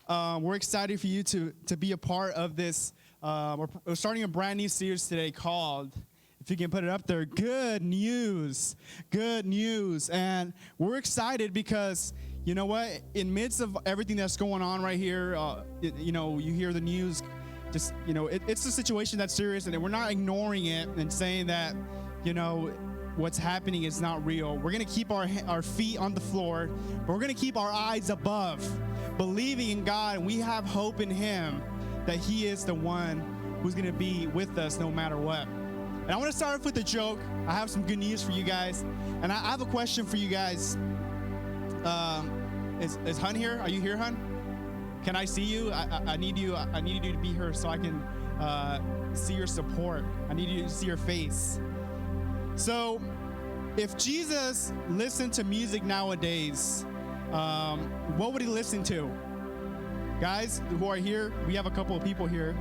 We're excited for you to be a part of this. We're starting a brand new series today called, if you can put it up there, Good News. Good News. And we're excited because, you know what, in midst of everything that's going on right here, you hear the news, it's a situation that's serious, and we're not ignoring it and saying that, what's happening is not real. We're going to keep our feet on the floor, but we're going to keep our eyes above, believing in God, and we have hope in Him that He is the one who's going to be with us no matter what. And I want to start off with a joke. I have some good news for you guys, and I have a question for you guys. Is Hun here? Are you here, Hun? Can I see you? I need you to be here so I can see your support. I need you to see your face. So, if Jesus listened to music nowadays, what would He listen to? Guys who are here, we have a couple of people here.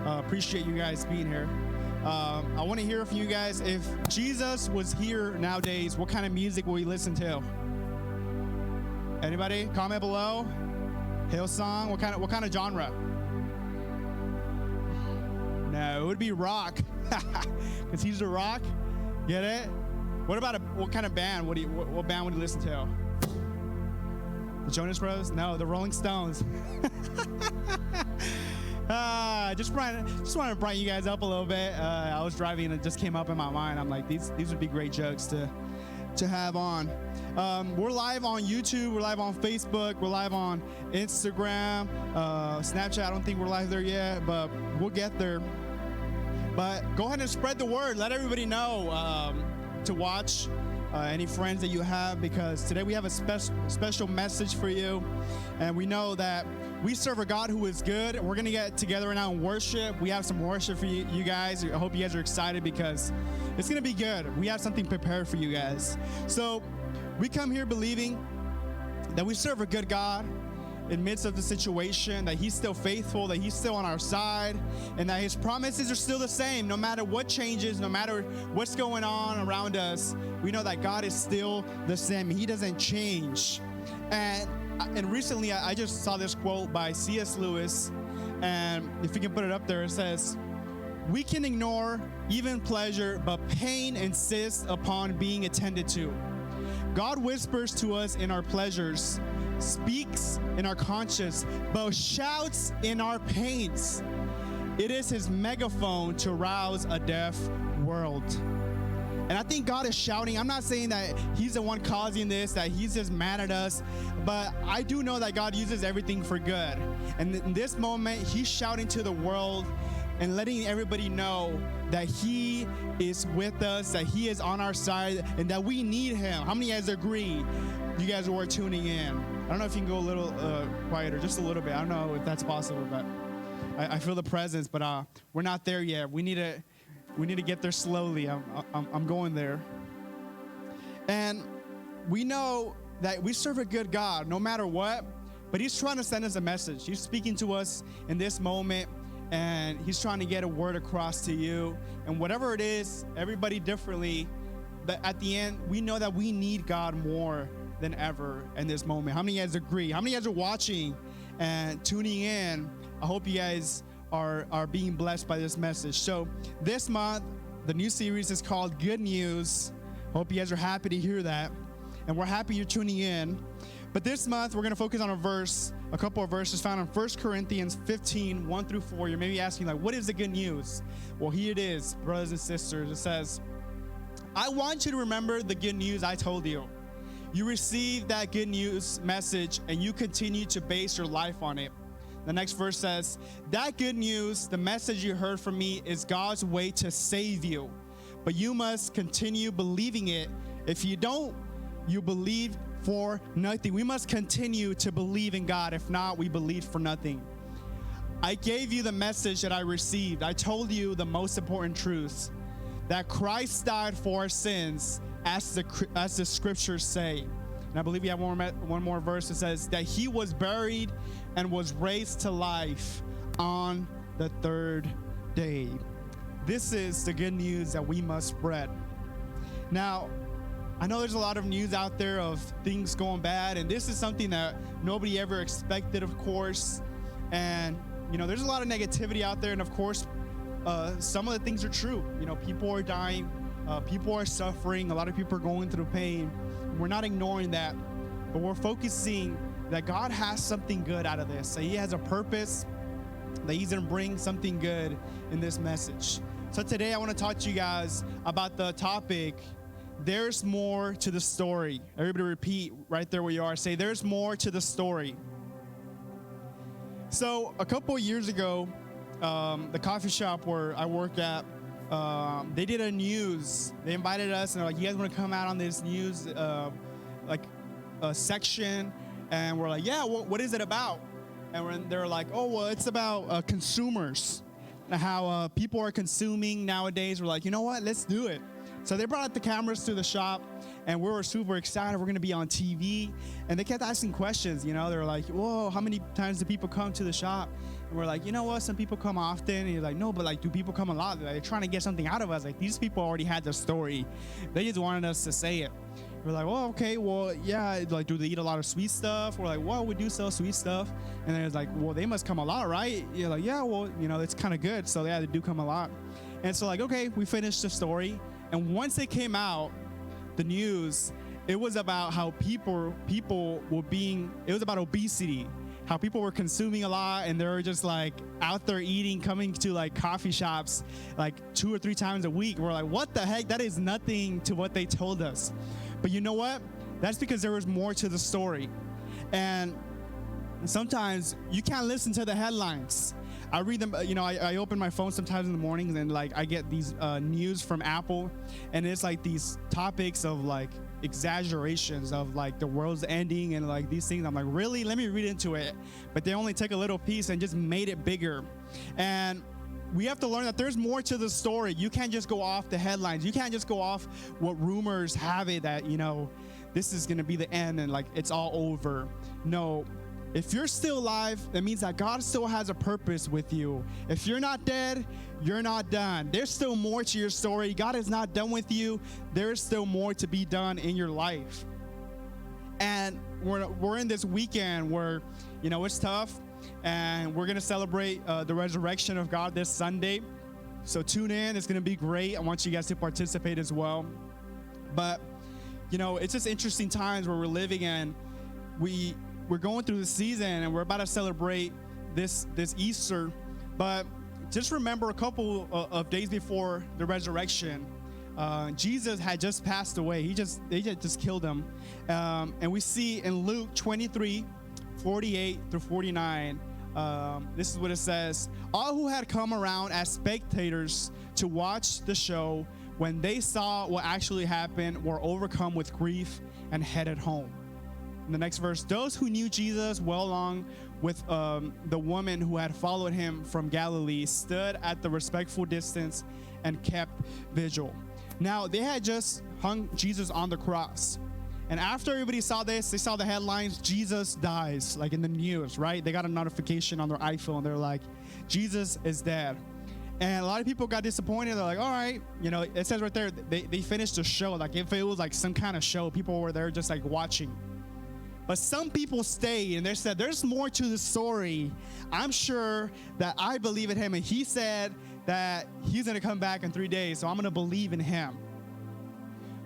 Appreciate you guys being here. I want to hear from you guys. If Jesus was here nowadays, what kind of music will He listen to? Anybody? Comment below. Hillsong. What kind of genre? No, it would be rock, because He's a rock. Get it? What kind of band? What band would He listen to? The Jonas Brothers? No, the Rolling Stones. Just wanted to brighten you guys up a little bit. I was driving and it just came up in my mind. I'm like, these would be great jokes to have on. We're live on YouTube. We're live on Facebook. We're live on Instagram, Snapchat. I don't think we're live there yet, but we'll get there. But go ahead and spread the word. Let everybody know to watch, any friends that you have, because today we have a special message for you. And we know that we serve a God who is good. And we're going to get together right now and worship. We have some worship for you guys. I hope you guys are excited because it's going to be good. We have something prepared for you guys. So we come here believing that we serve a good God in midst of the situation, that He's still faithful, that He's still on our side, and that His promises are still the same. No matter what changes, no matter what's going on around us, we know that God is still the same. He doesn't change. And recently, I just saw this quote by C.S. Lewis, and if you can put it up there, it says, "We can ignore even pleasure, but pain insists upon being attended to. God whispers to us in our pleasures, speaks in our conscience, but shouts in our pains. It is His megaphone to rouse a deaf world." And I think God is shouting. I'm not saying that He's the one causing this, that He's just mad at us, but I do know that God uses everything for good. And in this moment, He's shouting to the world and letting everybody know that He is with us, that He is on our side, and that we need Him. How many of you guys agree? You guys who are tuning in. I don't know if you can go a little quieter, just a little bit. I don't know if that's possible, but I feel the presence, but we're not there yet. We need to get there slowly. I'm going there. And we know that we serve a good God no matter what, but He's trying to send us a message. He's speaking to us in this moment, and He's trying to get a word across to you. And whatever it is, everybody differently, but at the end, we know that we need God more than ever in this moment. How many of you guys agree? How many of you guys are watching and tuning in? I hope you guys are being blessed by this message. So this month, the new series is called Good News. Hope you guys are happy to hear that. And we're happy you're tuning in. But this month, we're going to focus on a couple of verses found in 1 Corinthians 15, 1 through 4. You're maybe asking, what is the good news? Well, here it is, brothers and sisters. It says, "I want you to remember the good news I told you. You received that good news message, and you continue to base your life on it." The next verse says, "That good news, the message you heard from me, is God's way to save you. But you must continue believing it. If you don't, you believe for nothing." We must continue to believe in God. If not, we believe for nothing. "I gave you the message that I received. I told you the most important truths, that Christ died for our sins, as the scriptures say." And I believe we have one more verse that says that He was buried and was raised to life on the third day. This is the good news that we must spread. Now, I know there's a lot of news out there of things going bad, and this is something that nobody ever expected, of course. And, there's a lot of negativity out there, and of course, some of the things are true. People are dying, people are suffering, a lot of people are going through pain. We're not ignoring that, but we're focusing that God has something good out of this, that He has a purpose, that He's gonna bring something good in this message. So today I want to talk to you guys about the topic, there's more to the story. Everybody repeat right there where you are. Say, there's more to the story. So a couple of years ago, the coffee shop where I work at, they did a news. They invited us and they're like, you guys want to come out on this news section? And we're like, yeah, what is it about? And they're like, oh, well, it's about consumers, how people are consuming nowadays. We're like, you know what? Let's do it. So they brought out the cameras to the shop, and we were super excited. We're going to be on TV. And they kept asking questions. They're like, whoa, how many times do people come to the shop? And we're like, you know what? Some people come often. And he's like, no, but do people come a lot? They're trying to get something out of us. These people already had the story. They just wanted us to say it. We're like, well, okay, well, yeah, do they eat a lot of sweet stuff? We're like, well, we do sell sweet stuff. And then it's like, well, they must come a lot, right? You're like, yeah, well, it's kind of good. So yeah, they do come a lot. And so okay, we finished the story. And once it came out, the news, it was about how people were it was about obesity, how people were consuming a lot, and they were just out there eating, coming to coffee shops 2 or 3 times a week. We're like, what the heck? That is nothing to what they told us. But you know what? That's because there was more to the story. And sometimes you can't listen to the headlines. I read them, I open my phone sometimes in the mornings, and I get these news from Apple, and it's these topics of exaggerations of the world's ending and these things. I'm like, really? Let me read into it. But they only took a little piece and just made it bigger. And we have to learn that there's more to the story. You can't just go off the headlines. You can't just go off what rumors have it that, this is going to be the end and it's all over. No. If you're still alive, that means that God still has a purpose with you. If you're not dead, you're not done. There's still more to your story. God is not done with you. There's still more to be done in your life. And we're in this weekend where, it's tough, and we're going to celebrate the resurrection of God this Sunday. So tune in. It's going to be great. I want you guys to participate as well. But, it's just interesting times where we're living in. We're going through the season, and we're about to celebrate this Easter. But just remember, a couple of days before the resurrection, Jesus had just passed away. They just killed him. And we see in Luke 23:48 through 49, this is what it says. All who had come around as spectators to watch the show, when they saw what actually happened, were overcome with grief and headed home. In the next verse, those who knew Jesus well, along with the woman who had followed him from Galilee, stood at the respectful distance and kept vigil. Now, they had just hung Jesus on the cross. And after everybody saw this, they saw the headlines, Jesus dies, in the news, right? They got a notification on their iPhone. They're like, Jesus is dead. And a lot of people got disappointed. They're like, all right, it says right there, they finished the show. If it was some kind of show, people were there just watching. But some people stayed, and they said, there's more to the story. I'm sure that I believe in him, and he said that he's going to come back in 3 days, so I'm going to believe in him.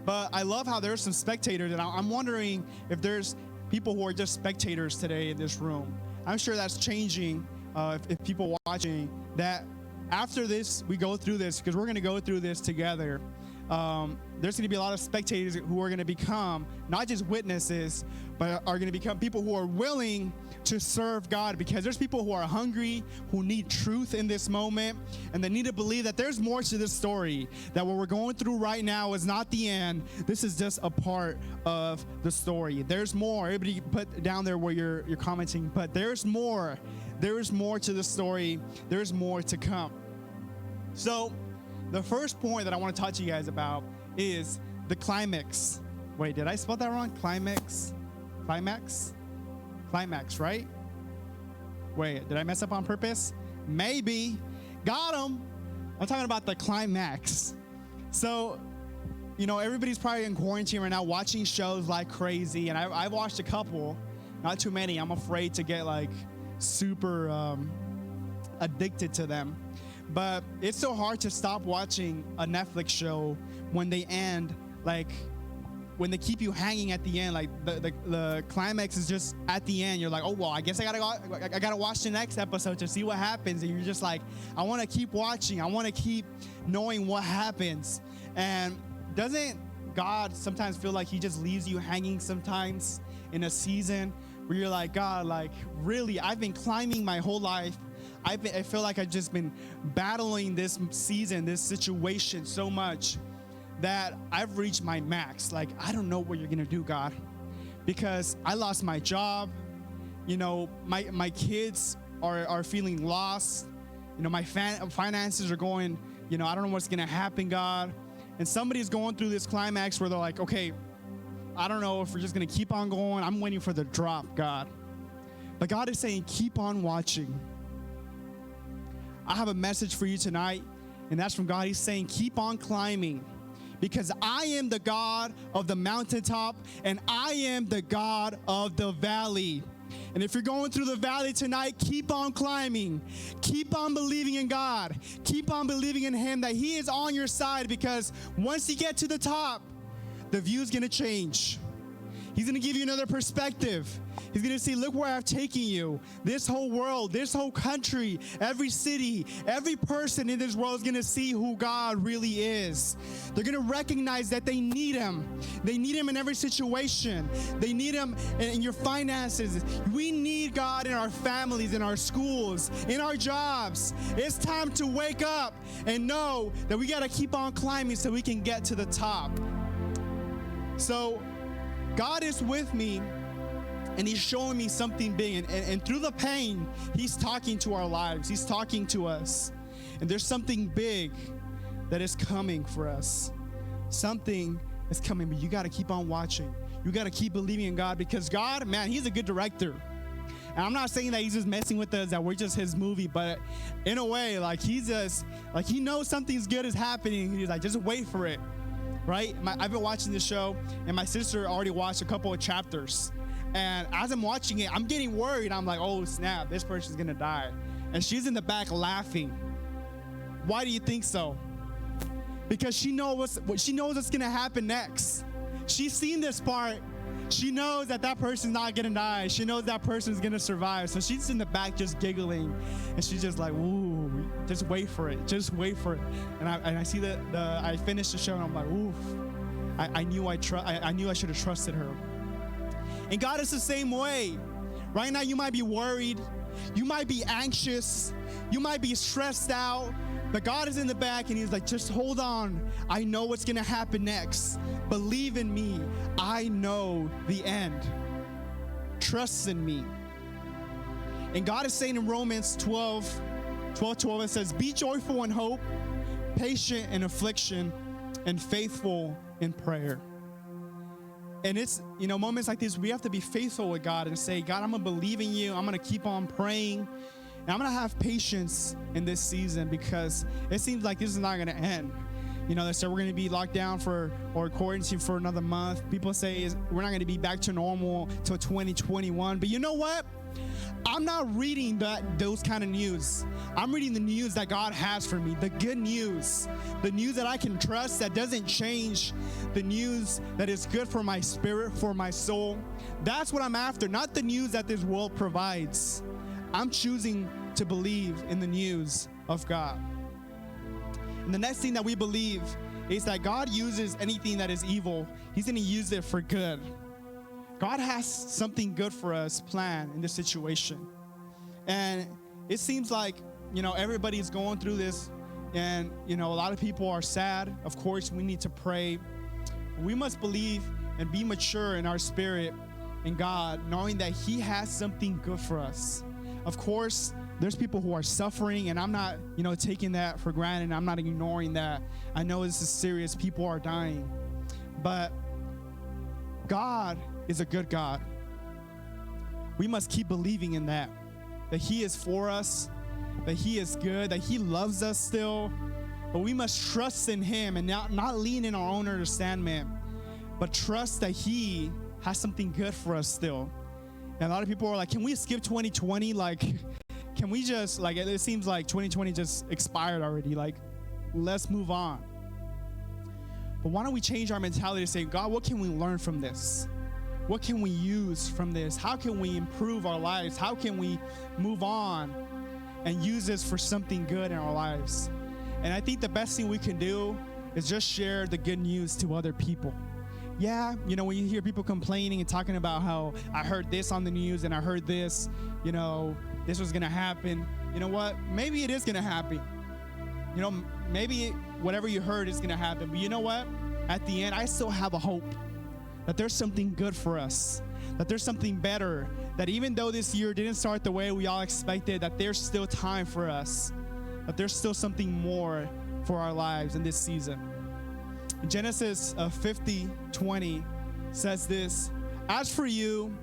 But I love how there's some spectators, and I'm wondering if there's people who are just spectators today in this room. I'm sure that's changing if people watching, that after this, we go through this, because we're going to go through this together. There's going to be a lot of spectators who are going to become not just witnesses, but are going to become people who are willing to serve God, because there's people who are hungry, who need truth in this moment, and they need to believe that there's more to this story, that what we're going through right now is not the end. This is just a part of the story. There's more. Everybody put down there where you're commenting, but there's more. There is more to the story. There's more to come. So the first point that I want to talk to you guys about is the climax. Wait, did I spell that wrong? Climax? Climax, right? Wait, did I mess up on purpose? Maybe. Got him. I'm talking about the climax. So, everybody's probably in quarantine right now watching shows like crazy. And I've watched a couple, not too many. I'm afraid to get like super addicted to them. But it's so hard to stop watching a Netflix show when they end, like when they keep you hanging at the end, like the climax is just at the end. You're like, oh, well, I guess I gotta watch the next episode to see what happens. And you're just like, I want to keep watching. I want to keep knowing what happens. And doesn't God sometimes feel like he just leaves you hanging sometimes in a season where you're like, God, like really, I've been climbing my whole life. I feel like I've just been battling this season, this situation so much that I've reached my max. Like, I don't know what you're gonna do, God, because I lost my job. My kids are feeling lost. My finances are going, I don't know what's gonna happen, God. And somebody's going through this climax where they're like, okay, I don't know if we're just gonna keep on going. I'm waiting for the drop, God. But God is saying, keep on watching. I have a message for you tonight, and that's from God. He's saying, keep on climbing, because I am the God of the mountaintop, and I am the God of the valley. And if you're going through the valley tonight, keep on climbing. Keep on believing in God. Keep on believing in him, that he is on your side, because once you get to the top, the view's gonna change. He's gonna give you another perspective. He's gonna say, look where I've taken you. This whole world, this whole country, every city, every person in this world is gonna see who God really is. They're gonna recognize that they need him. They need him in every situation. They need him in your finances. We need God in our families, in our schools, in our jobs. It's time to wake up and know that we gotta keep on climbing so we can get to the top. So God is with me, and he's showing me something big. And through the pain, he's talking to our lives. He's talking to us. And there's something big that is coming for us. Something is coming, but you got to keep on watching. You got to keep believing in God, because God, man, he's a good director. And I'm not saying that he's just messing with us, that we're just his movie, but in a way, like he's just, like he knows something's good is happening. He's like, just wait for it. Right? I've been watching this show, and my sister already watched a couple of chapters. And as I'm watching it, I'm getting worried. I'm like, oh snap, this person's gonna die. And she's in the back laughing. Why do you think so? Because she knows what's gonna happen next. She's seen this part. She knows that person's not gonna die. She knows that person's gonna survive. So she's in the back just giggling, and she's just like, ooh, just wait for it. Just wait for it. And I see that I finished the show, and I'm like, oof. I knew I should have trusted her. And God is the same way. Right now, you might be worried. You might be anxious. You might be stressed out. But God is in the back, and he's like, just hold on. I know what's going to happen next. Believe in me. I know the end. Trust in me. And God is saying in Romans 12, it says, be joyful in hope, patient in affliction, and faithful in prayer. And it's, moments like this, we have to be faithful with God and say, God, I'm going to believe in you. I'm going to keep on praying. And I'm going to have patience in this season, because it seems like this is not going to end. They say we're going to be locked down or quarantined for another month. People say we're not going to be back to normal till 2021. But you know what? I'm not reading those kind of news. I'm reading the news that God has for me, the good news, the news that I can trust, that doesn't change, the news that is good for my spirit, for my soul. That's what I'm after, not the news that this world provides. I'm choosing to believe in the news of God. And the next thing that we believe is that God uses anything that is evil. He's going to use it for good. God has something good for us planned in this situation. And it seems like, everybody's going through this, and, a lot of people are sad. Of course, we need to pray. We must believe and be mature in our spirit in God, knowing that he has something good for us. Of course, there's people who are suffering, and I'm not, taking that for granted. I'm not ignoring that. I know this is serious. People are dying. But God is a good God. We must keep believing in that he is for us, that he is good, that he loves us still, But we must trust in him and not lean in our own understanding, but trust that he has something good for us still. And a lot of people are like, can we skip 2020? Like, can we just, like, it seems like 2020 just expired already. Like, let's move on. But why don't we change our mentality to say, God, what can we learn from this? What can we use from this? How can we improve our lives? How can we move on and use this for something good in our lives? And I think the best thing we can do is just share the good news to other people. Yeah, you know, when you hear people complaining and talking about how I heard this on the news and I heard this, you know, this was gonna happen. You know what? Maybe it is gonna happen. You know, maybe whatever you heard is gonna happen. But you know what? At the end, I still have a hope that there's something good for us, that there's something better, that even though this year didn't start the way we all expected, that there's still time for us, that there's still something more for our lives in this season. Genesis 50:20 says this, as for you,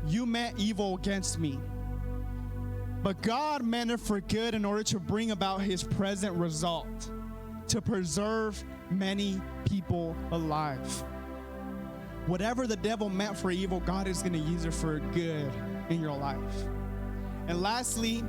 you meant evil against me, but God meant it for good in order to bring about his present result, to preserve many people alive. Whatever the devil meant for evil, God is going to use it for good in your life. And lastly,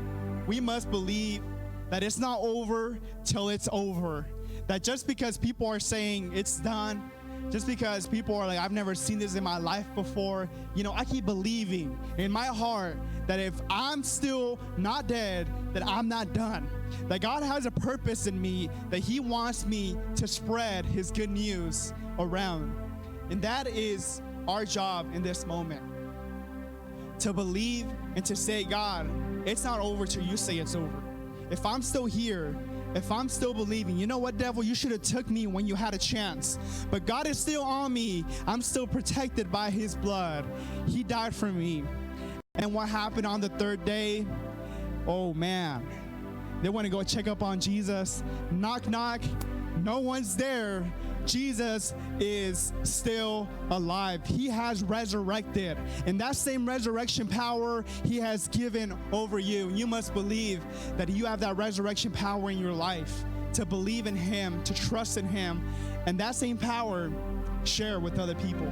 we must believe that it's not over till it's over. That just because people are saying it's done, just because people are like, I've never seen this in my life before, you know, I keep believing in my heart that if I'm still not dead, that I'm not done. That God has a purpose in me, that he wants me to spread his good news around. And that is our job in this moment. To believe and to say, God, it's not over till you say it's over. If I'm still here, if I'm still believing, you know what, devil, you should have took me when you had a chance. But God is still on me. I'm still protected by his blood. He died for me. And what happened on the third day? Oh man, they want to go check up on Jesus. Knock, knock. No one's there. Jesus is still alive. He has resurrected. And that same resurrection power he has given over you. You must believe that you have that resurrection power in your life, to believe in him, to trust in him. And that same power, share with other people.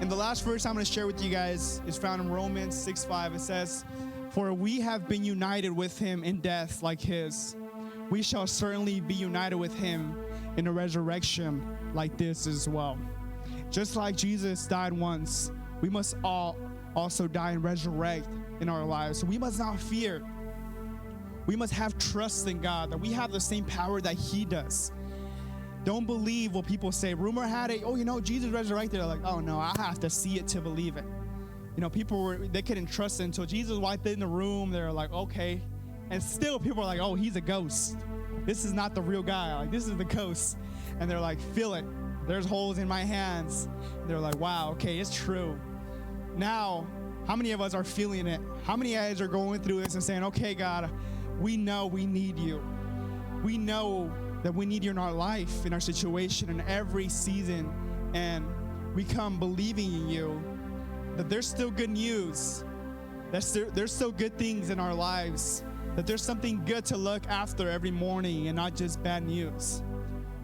And the last verse I'm going to share with you guys is found in Romans 6:5. It says, for we have been united with him in death like his. We shall certainly be united with him in a resurrection like this as well. Just like Jesus died once, we must all also die and resurrect in our lives. So we must not fear. We must have trust in God, that we have the same power that he does. Don't believe what people say. Rumor had it, oh, you know, Jesus resurrected. They're like, oh no, I have to see it to believe it. You know, they couldn't trust it until Jesus walked in the room. They're like, okay. And still people are like, oh, he's a ghost. This is not the real guy. Like, this is the ghost. And they're like, feel it. There's holes in my hands. And they're like, wow, okay, it's true. Now, how many of us are feeling it? How many of us are going through this and saying, okay, God, we know we need you. We know that we need you in our life, in our situation, in every season. And we come believing in you, that there's still good news. There's still good things in our lives. That there's something good to look after every morning and not just bad news.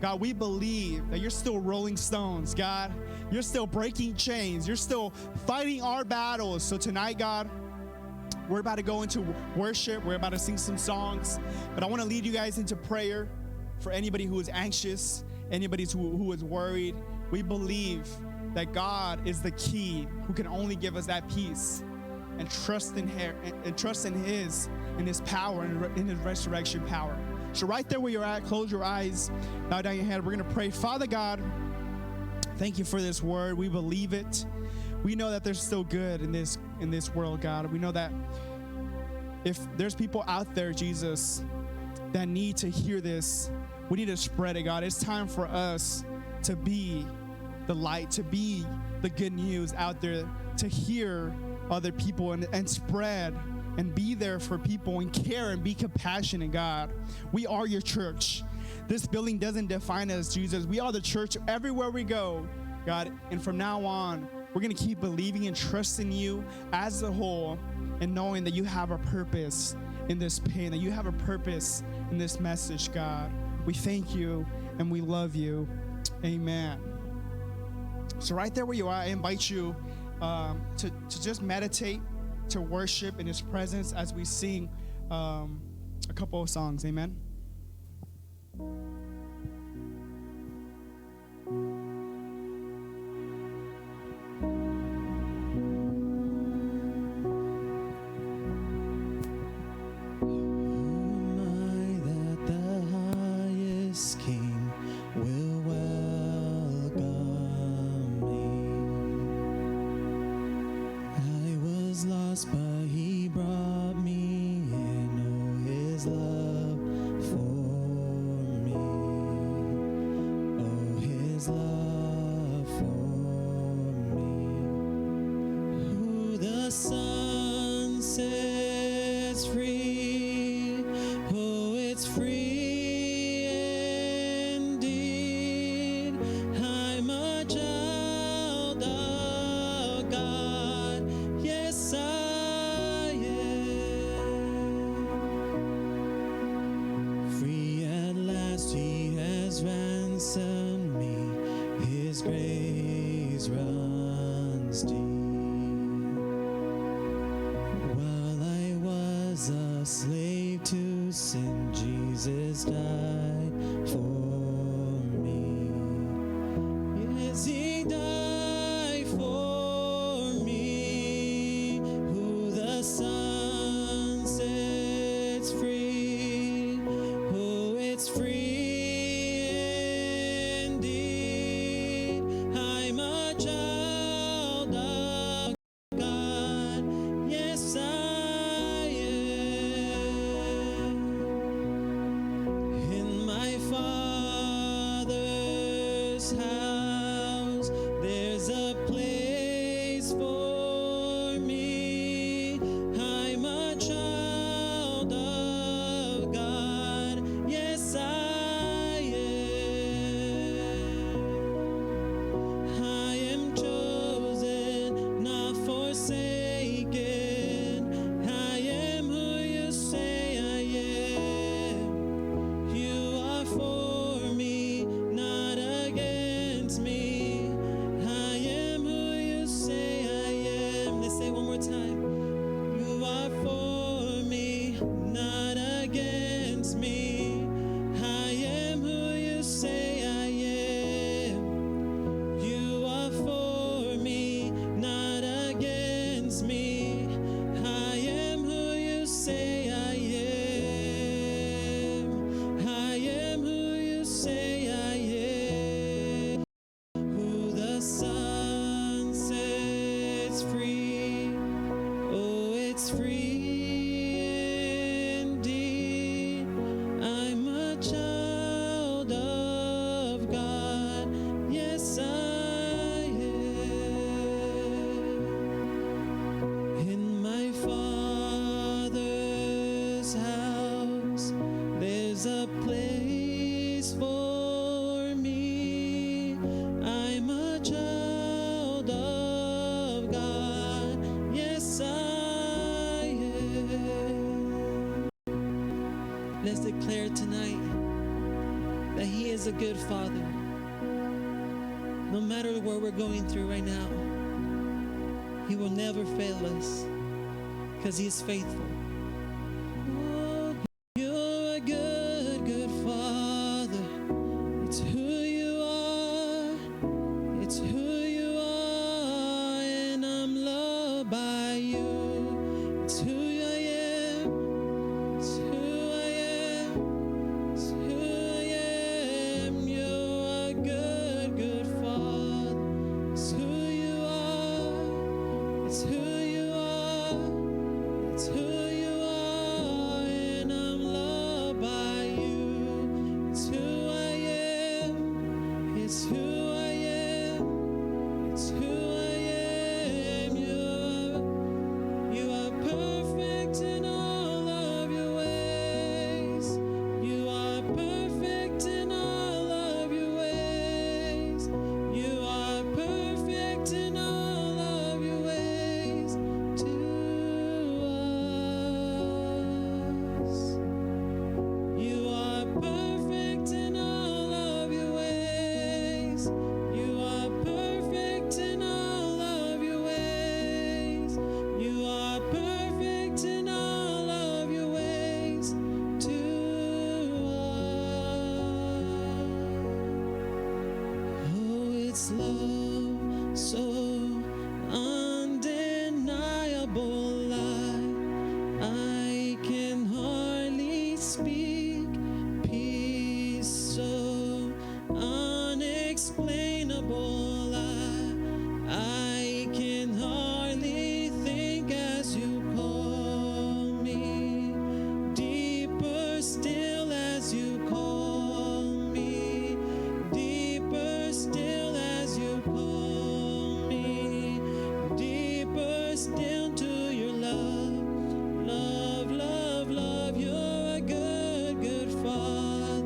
God, we believe that you're still rolling stones, God. You're still breaking chains. You're still fighting our battles. So tonight, God, we're about to go into worship. We're about to sing some songs. But I want to lead you guys into prayer for anybody who is anxious, anybody who is worried. We believe that God is the key who can only give us that peace, and trust in his power and in his resurrection power. So right there where you're at, close your eyes, bow down your head. We're going to pray. Father God, thank you for this word. We believe it. We know that there's still good in this world, God. We know that if there's people out there, Jesus, that need to hear this, we need to spread it, God. It's time for us to be the light, to be the good news out there, to hear other people and spread and be there for people and care and be compassionate, God. We are your church. This building doesn't define us, Jesus. We are the church everywhere we go, God. And from now on, we're going to keep believing and trusting you as a whole, and knowing that you have a purpose in this pain, that you have a purpose in this message, God. We thank you and we love you. Amen. So right there where you are, I invite you to just meditate, to worship in his presence as we sing a couple of songs. Amen. But he brought me in, oh, his love for me, oh, his love for me. Who the Son sets free, oh, it's free indeed. I'm a child of God, yes, ransomed me, his grace runs deep. While I was a slave to sin, Jesus died for me. Yes, he died for me. Who the Son sets free, oh, it's free. Let's declare tonight that he is a good Father. No matter what we're going through right now, he will never fail us because he is faithful. Oh, you're a good, good Father. It's who you are. It's who you are, and I'm loved by you. It's who I am. It's who I am. It's who I am. You're a good, good Father. It's who you are. It's who you are. It's who you this love so undeniable. I can hardly speak. Peace so unexplainable. I can hardly think as you call me. Deeper still as you call me. Deeper still as you call me. Deeper still to your love. Love, love, love. You're a good, good Father.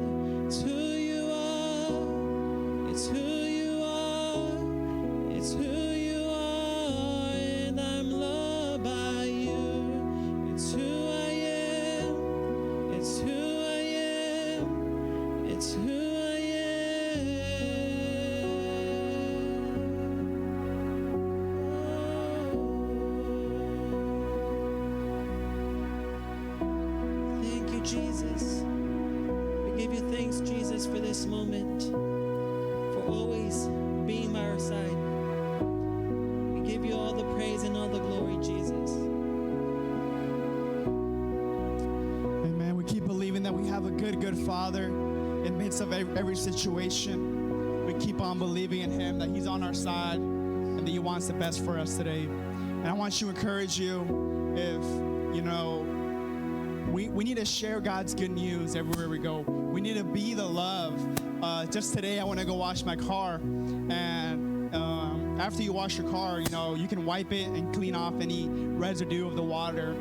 It's who you are. It's who you are. It's who you are. And I'm loved by you. It's who I am. It's who I am. It's who I am. Thank you, Jesus. We give you thanks, Jesus, for this moment, for always being by our side. We give you all the praise and all the glory, Jesus. Amen. We keep believing that we have a good, good Father in the midst of every situation. We keep on believing in Him, that He's on our side, and that He wants the best for us today. And I want to encourage you, if, you know, we need to share God's good news everywhere we go. We need to be the love. Just today, I want to go wash my car, and after you wash your car, you know, you can wipe it and clean off any residue of the water.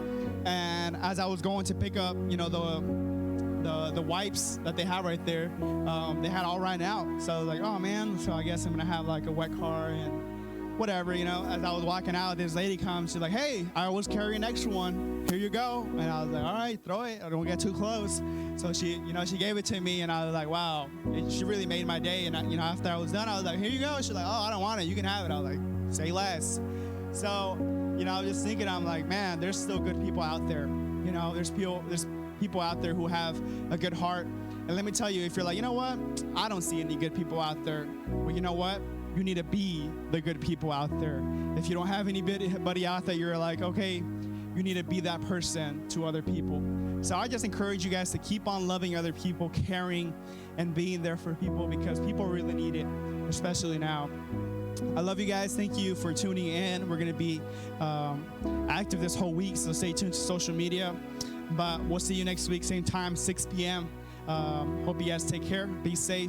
And as I was going to pick up, you know, the wipes that they have right there, they had all run out. So I was like, oh man, so I guess I'm gonna have like a wet car and whatever, you know. As I was walking out, this lady comes, she's like, hey, I was carrying an extra one, here you go. And I was like, all right, throw it, I don't get too close. So she, you know, she gave it to me, and I was like, wow, she really made my day. And you know, after I was done, I was like, here you go. She's like, oh, I don't want it, you can have it. I was like, say less. So, you know, I was just thinking, I'm like, man, there's still good people out there. You know, there's people out there who have a good heart. And let me tell you, if you're like, you know what, I don't see any good people out there, well, you know what? You need to be the good people out there. If you don't have anybody out there, you're like, okay, you need to be that person to other people. So I just encourage you guys to keep on loving other people, caring, and being there for people, because people really need it, especially now. I love you guys. Thank you for tuning in. We're going to be active this whole week, so stay tuned to social media. But we'll see you next week, same time, 6 p.m. Hope you guys take care. Be safe.